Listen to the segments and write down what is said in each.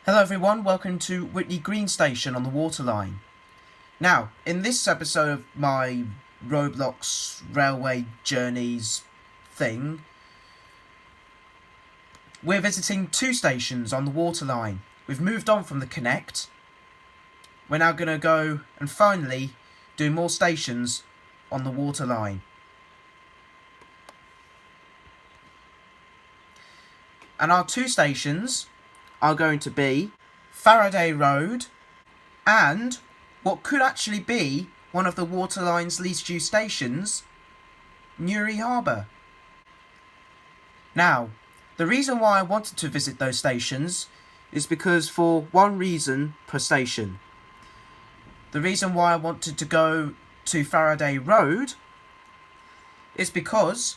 Hello everyone, welcome to Whitney Green Station on the Waterline. Now, in this episode of my Roblox Railway Journeys thing, we're visiting two stations on the Waterline. We've moved on from the Connect. We're now going to go and finally do more stations on the Waterline. And our two stations are going to be Faraday Road and what could actually be one of the Waterline's least used stations, Newry Harbour. Now, the reason why I wanted to visit those stations is because for one reason per station. The reason why I wanted to go to Faraday Road is because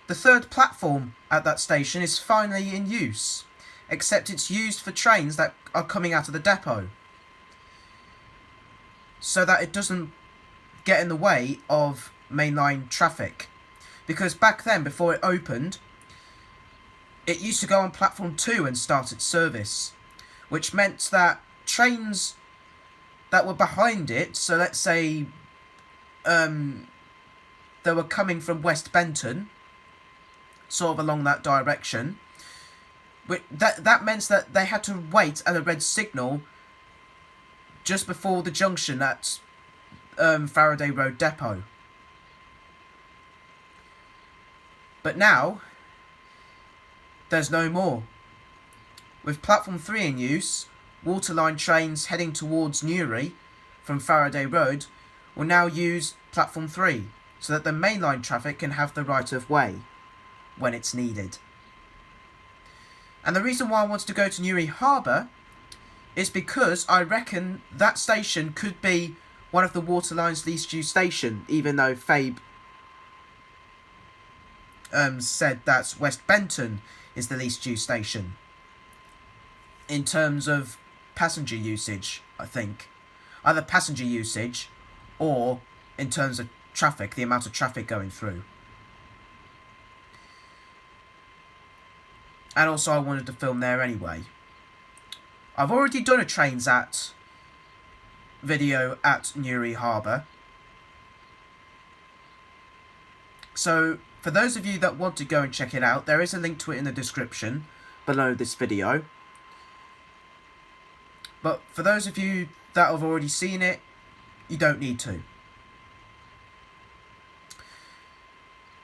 the third platform at that station is finally in use, except it's used for trains that are coming out of the depot, so that it doesn't get in the way of mainline traffic. Because back then, before it opened, it used to go on platform 2 and start its service, which meant that trains that were behind it, so let's say they were coming from West Benton, sort of along that direction, that meant that they had to wait at a red signal just before the junction at Faraday Road depot. But now, there's no more. With platform 3 in use, Waterline trains heading towards Newry from Faraday Road will now use platform 3, so that the mainline traffic can have the right of way when it's needed. And the reason why I wanted to go to Newry Harbour is because I reckon that station could be one of the Waterline's least used station, even though Fabe said that West Benton is the least used station. In terms of passenger usage, I think. Either passenger usage or in terms of traffic, the amount of traffic going through. And also I wanted to film there anyway. I've already done a Trains At video at Newry Harbour. So for those of you that want to go and check it out, there is a link to it in the description below this video. But for those of you that have already seen it, you don't need to.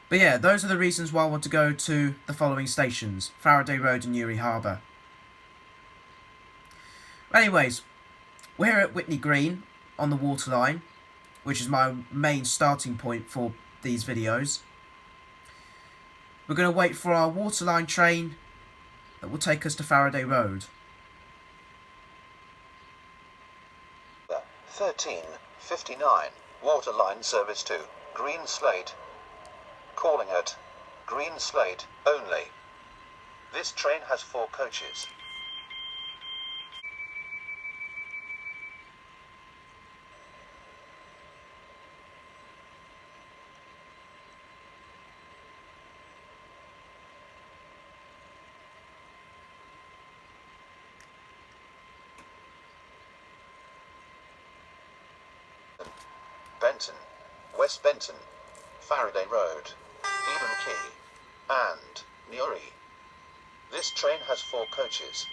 But yeah, those are the reasons why I want to go to the following stations: Faraday Road and Newry Harbour. Anyways, we're at Whitney Green on the Waterline, which is my main starting point for these videos. We're going to wait for our Waterline train that will take us to Faraday Road. 13:59, Waterline service to Green Slate. Calling at Green Slate only. This train has 4 coaches. Benton, West Benton, Faraday Road, Eden Quay, and Newry. This train has 4 coaches.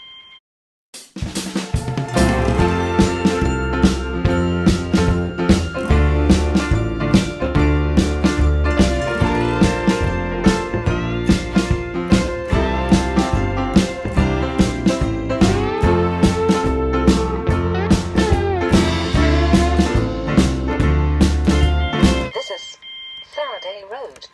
This is Faraday Road.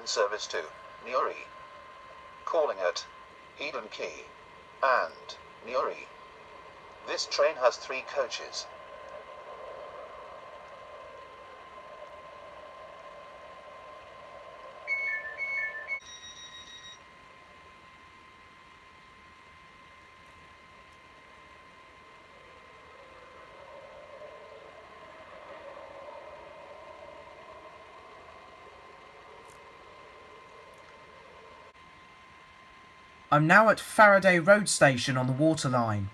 Service to Newry. Calling at Eden Quay and Newry. This train has 3 coaches. I'm now at Faraday Road station on the Waterline.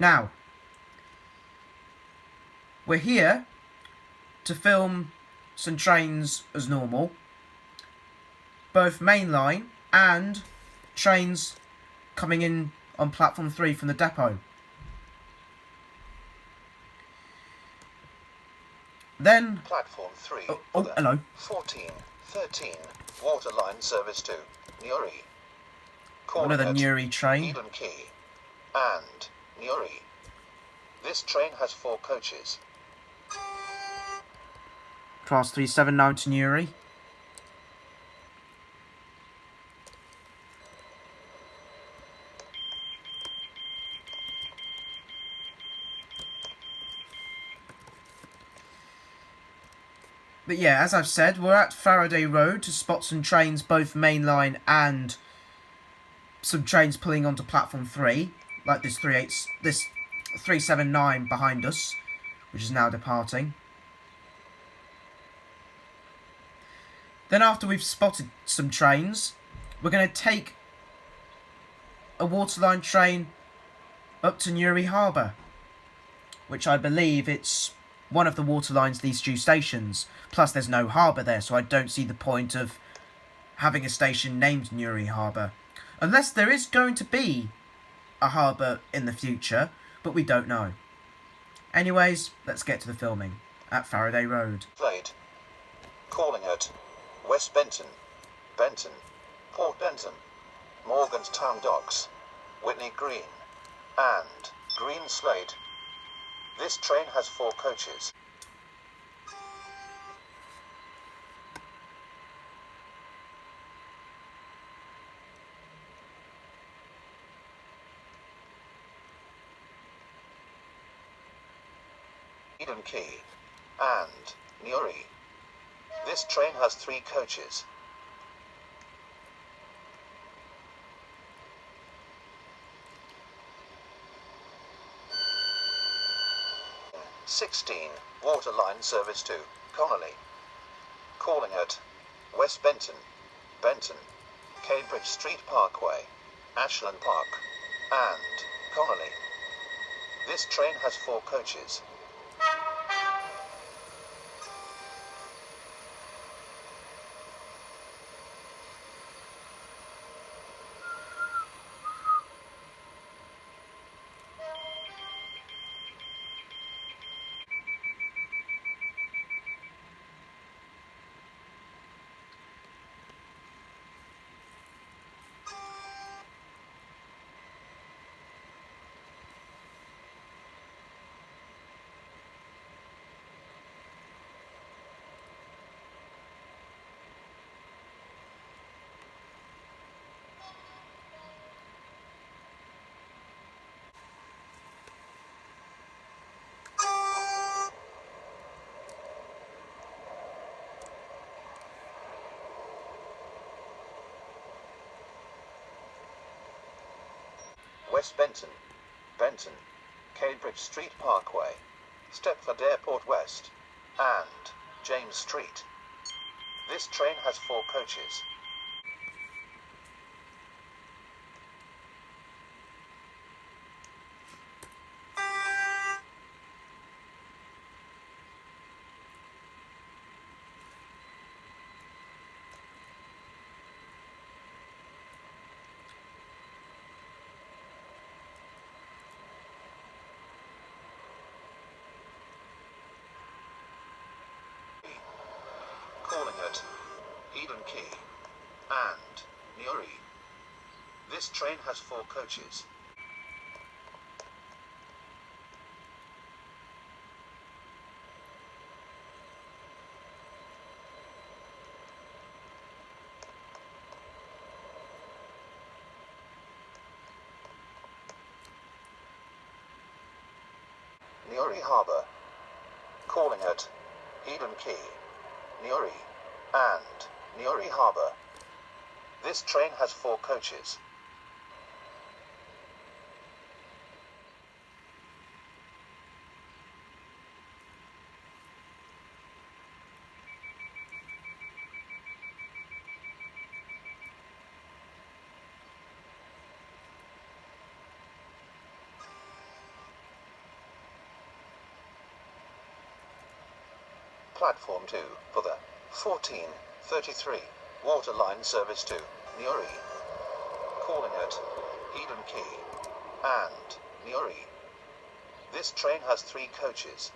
Now, we're here to film some trains as normal, both mainline and trains coming in on platform 3 from the depot. Then, Platform 3. hello. 14, 13, Waterline service to Newry. Another Newry train. Eden Quay and Newry. This train has 4 coaches. Class 379 to Newry. But yeah, as I've said, we're at Faraday Road to spot some trains, both mainline and some trains pulling onto platform 3, like this 379 behind us, which is now departing. Then after we've spotted some trains, we're going to take a Waterline train up to Newry Harbour, which I believe it's one of the Waterline's least used stations. Plus there's no harbour there, so I don't see the point of having a station named Newry Harbour. Unless there is going to be a harbour in the future, but we don't know. Anyways, let's get to the filming at Faraday Road. Played. Calling at West Benton, Benton, Port Benton, Morganstown Docks, Whitney Green, and Green Slade. This train has 4 coaches. Eden Quay and Newry. This train has 3 coaches. (16) Waterline service to Connolly. Calling at West Benton, Benton, Cambridge Street Parkway, Ashland Park, and Connolly. This train has 4 coaches. West Benton, Benton, Cambridge Street Parkway, Stepford Airport West, and James Street. This train has 4 coaches. Calling at Eden Quay and Newry. This train has 4 coaches. Newry Harbour. Calling at Eden Quay, Newry, and Newry Harbour. This train has 4 coaches. Platform 2 for the 14:33 Waterline service to Newry. Calling at Eden Quay and Newry. This train has 3 coaches.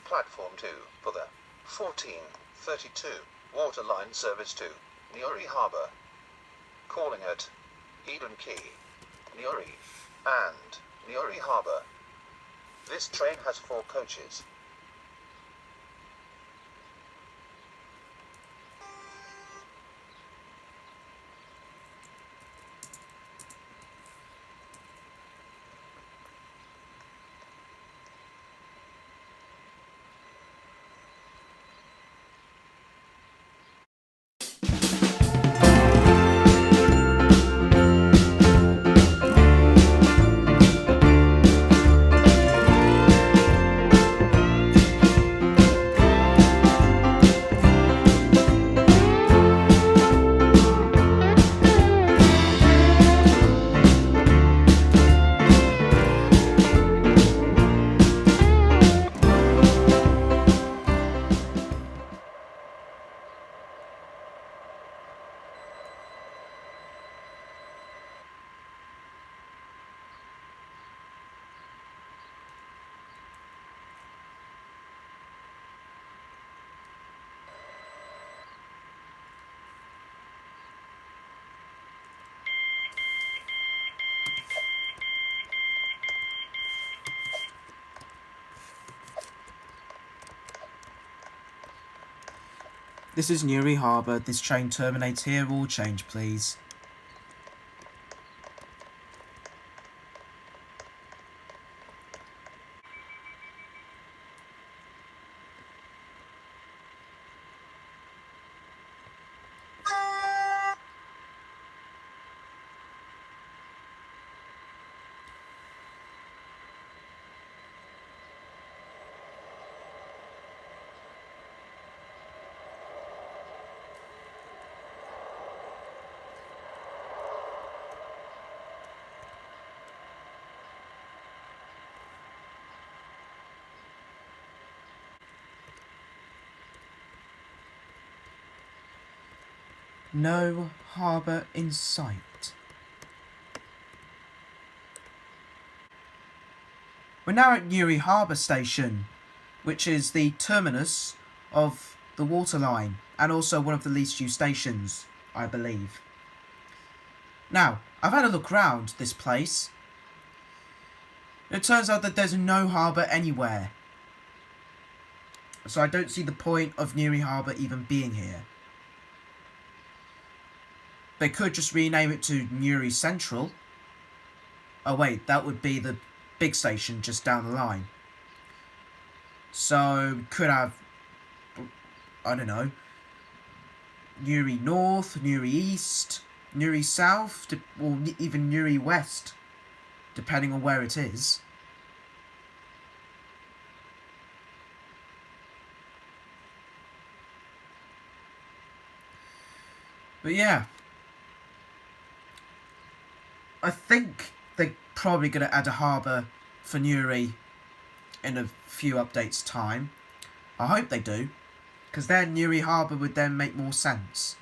Platform 2 for the 14:32 Waterline service to Newry Harbour. Calling at Eden Quay, Newry, and Newry Harbour. This train has 4 coaches. This is Newry Harbour. This train terminates here. All change, please. No harbour in sight. We're now at Newry Harbour Station, which is the terminus of the Waterline and also one of the least used stations, I believe. Now, I've had a look round this place. It turns out that there's no harbour anywhere. So I don't see the point of Newry Harbour even being here. They could just rename it to Newry Central. Oh wait, that would be the big station just down the line. So we could have, I don't know, Newry North, Newry East, Newry South, or even Newry West, depending on where it is. But yeah, I think they're probably going to add a harbour for Newry in a few updates' time. I hope they do, because then Newry Harbour would then make more sense.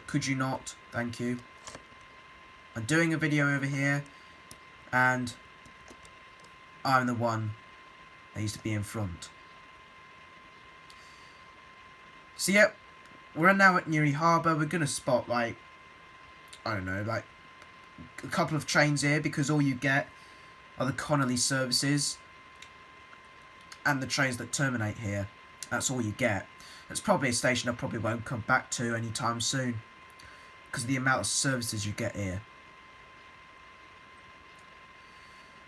Could you not? Thank you. I'm doing a video over here, and I'm the one that used to be in front. So yep, we're now at Newry Harbour. We're gonna spot like, I don't know, like a couple of trains here, because all you get are the Connolly services and the trains that terminate here. That's all you get. That's probably a station I probably won't come back to anytime soon, because of the amount of services you get here.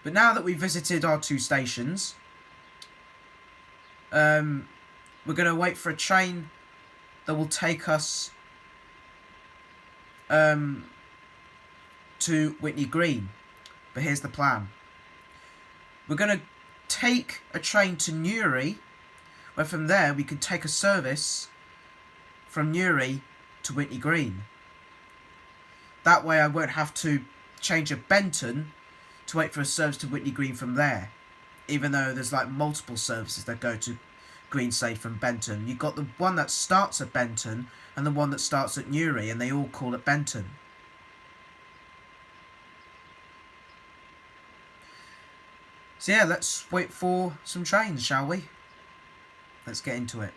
But now that we've visited our two stations, we're going to wait for a train that will take us to Whitney Green. But here's the plan. We're going to take a train to Newry, where from there we can take a service from Newry to Whitney Green. That way I won't have to change at Benton to wait for a service to Whitney Green from there. Even though there's like multiple services that go to Greensay from Benton. You've got the one that starts at Benton and the one that starts at Newry, and they all call it Benton. So yeah, let's wait for some trains, shall we? Let's get into it.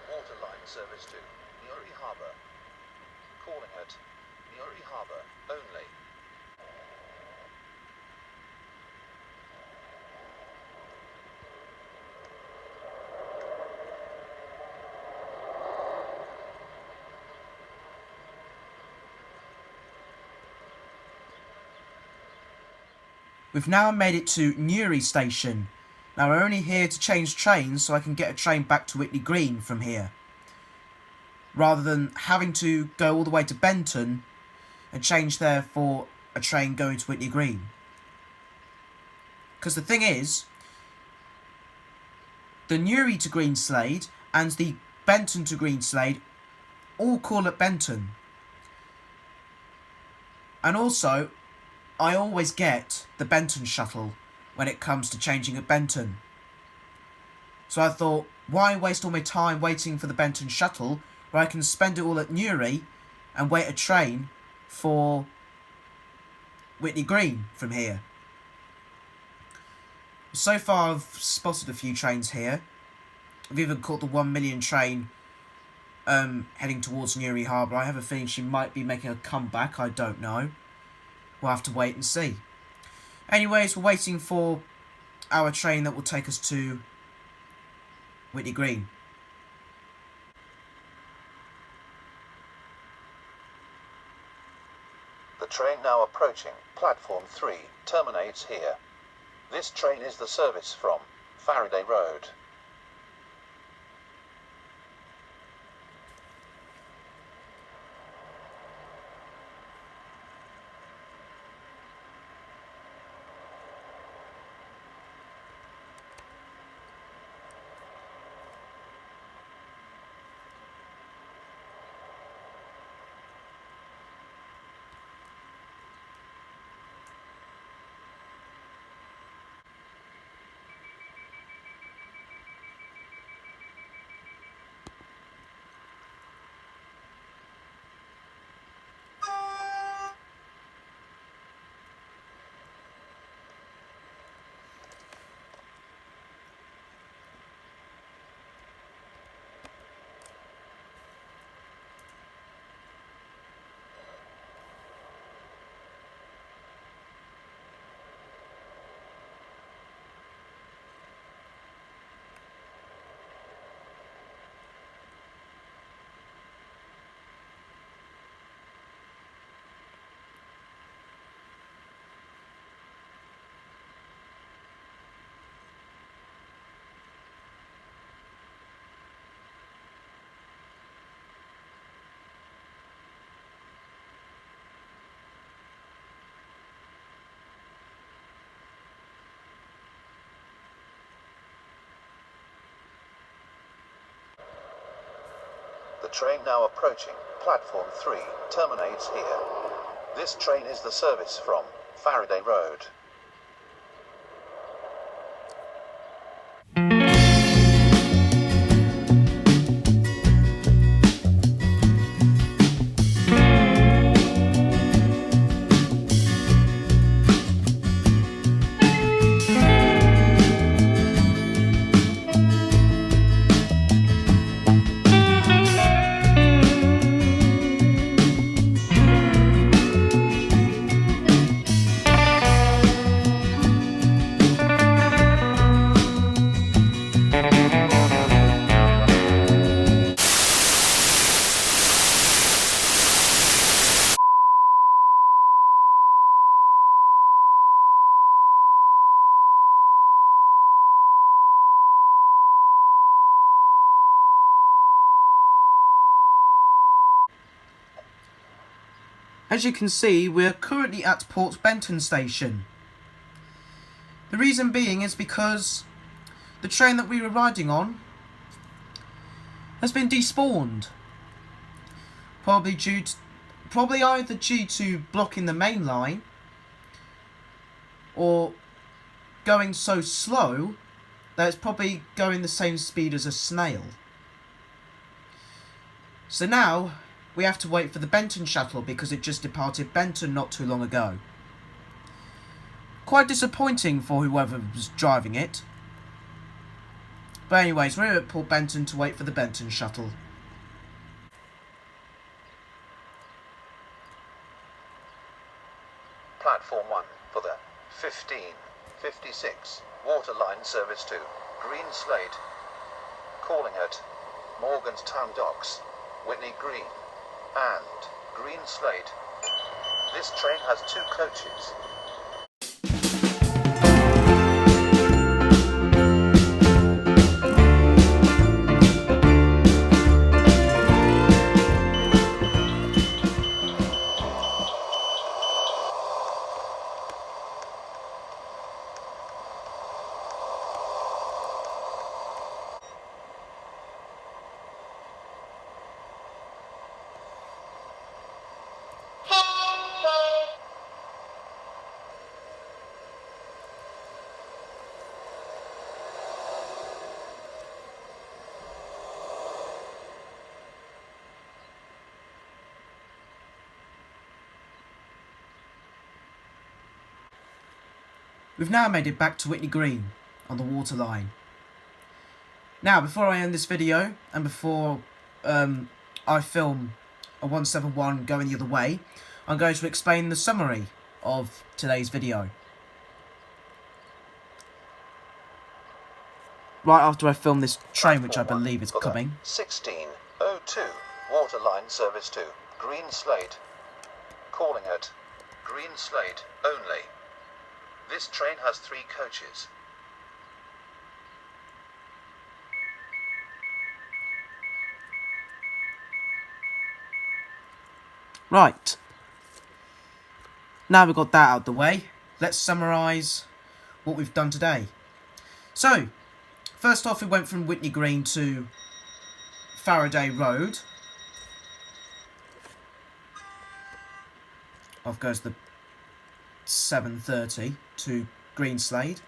Waterline service to Newry Harbour. Calling at Newry Harbour only. We've now made it to Newry station. Now we're only here to change trains so I can get a train back to Whitney Green from here, rather than having to go all the way to Benton and change there for a train going to Whitney Green. Because the thing is, the Newry to Greenslade and the Benton to Greenslade all call at Benton. And also, I always get the Benton shuttle when it comes to changing at Benton. So I thought, why waste all my time waiting for the Benton shuttle where I can spend it all at Newry and wait a train for Whitney Green from here. So far I've spotted a few trains here. I've even caught the 1 million train heading towards Newry Harbour. I have a feeling she might be making a comeback, I don't know. We'll have to wait and see. Anyways, we're waiting for our train that will take us to Whitney Green. The train now approaching platform 3 terminates here. This train is the service from Faraday Road. The train now approaching platform 3 terminates here. This train is the service from Faraday Road. As you can see, we're currently at Port Benton station. The reason being is because the train that we were riding on has been despawned. Probably either due to blocking the main line or going so slow that it's probably going the same speed as a snail. So now we have to wait for the Benton shuttle because it just departed Benton not too long ago. Quite disappointing for whoever was driving it. But anyways, we're at Port Benton to wait for the Benton shuttle. Platform 1 for the 1556 Waterline service to Greenslade. Calling at Morganstown Docks, Whitney Green and Greenslade. This train has 2 coaches. We've now made it back to Whitney Green on the Waterline. Now, before I end this video, and before I film a 171 going the other way, I'm going to explain the summary of today's video. Right after I film this train, which I believe is coming. 1602, Waterline Service 2, Green Slate. Calling at Green Slate only. This train has 3 coaches. Right. Now we've got that out of the way, let's summarise what we've done today. So, first off, we went from Whitney Green to Faraday Road. Off goes the 730 to Greenslade.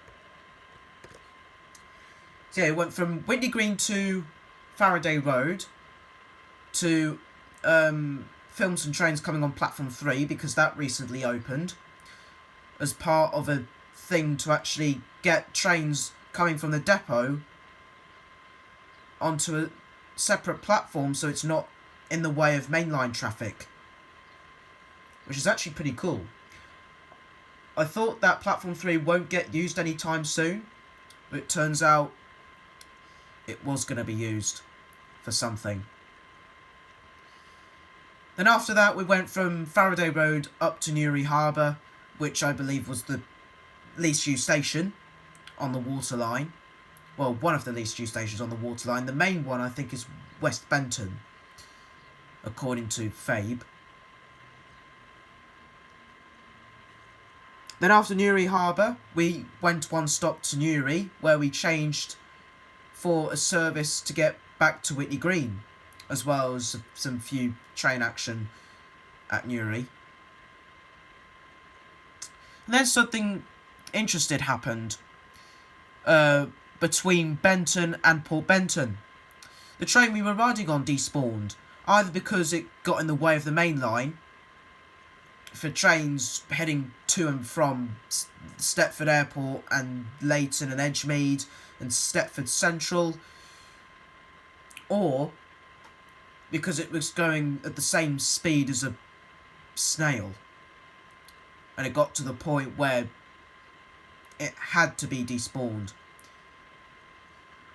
So yeah, it went from Whitney Green to Faraday Road to film some trains coming on platform 3 because that recently opened as part of a thing to actually get trains coming from the depot onto a separate platform so it's not in the way of mainline traffic, which is actually pretty cool. I thought that platform 3 won't get used anytime soon, but it turns out it was going to be used for something. Then after that, we went from Faraday Road up to Newry Harbour, which I believe was the least used station on the Waterline. Well, one of the least used stations on the Waterline. The main one, I think, is West Benton, according to Fabe. Then after Newry Harbour, we went one stop to Newry, where we changed for a service to get back to Whitney Green, as well as some few train action at Newry. And then something interesting happened between Benton and Port Benton. The train we were riding on despawned, either because it got in the way of the main line for trains heading to and from Stepford Airport and Leighton and Edgemead and Stepford Central, or because it was going at the same speed as a snail and it got to the point where it had to be despawned.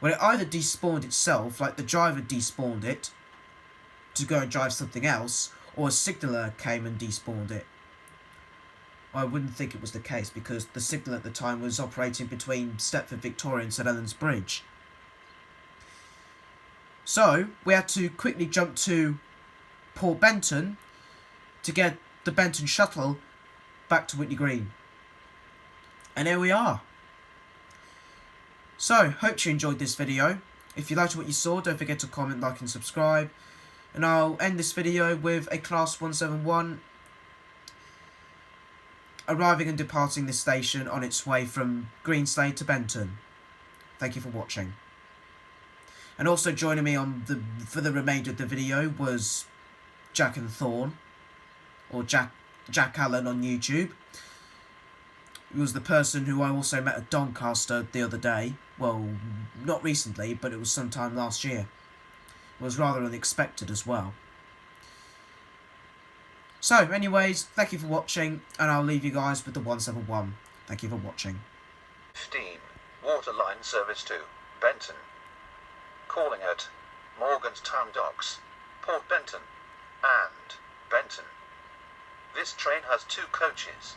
Well, it either despawned itself, like the driver despawned it to go and drive something else, or a signaller came and despawned it. I wouldn't think it was the case, because the signal at the time was operating between Stepford Victoria and St Helens Bridge. So, we had to quickly jump to Port Benton to get the Benton shuttle back to Whitney Green. And here we are. So, hope you enjoyed this video. If you liked what you saw, don't forget to comment, like and subscribe. And I'll end this video with a Class 171 arriving and departing this station on its way from Greenslade to Benton. Thank you for watching. And also joining me for the remainder of the video was Jack and Thorn, or Jack Allen on YouTube. He was the person who I also met at Doncaster the other day. Well, not recently, but it was sometime last year. It was rather unexpected as well. So, anyways, thank you for watching, and I'll leave you guys with the 171. Thank you for watching. 15, Waterline Service 2, Benton. Calling at Morgan's Town Docks, Port Benton, and Benton. This train has 2 coaches.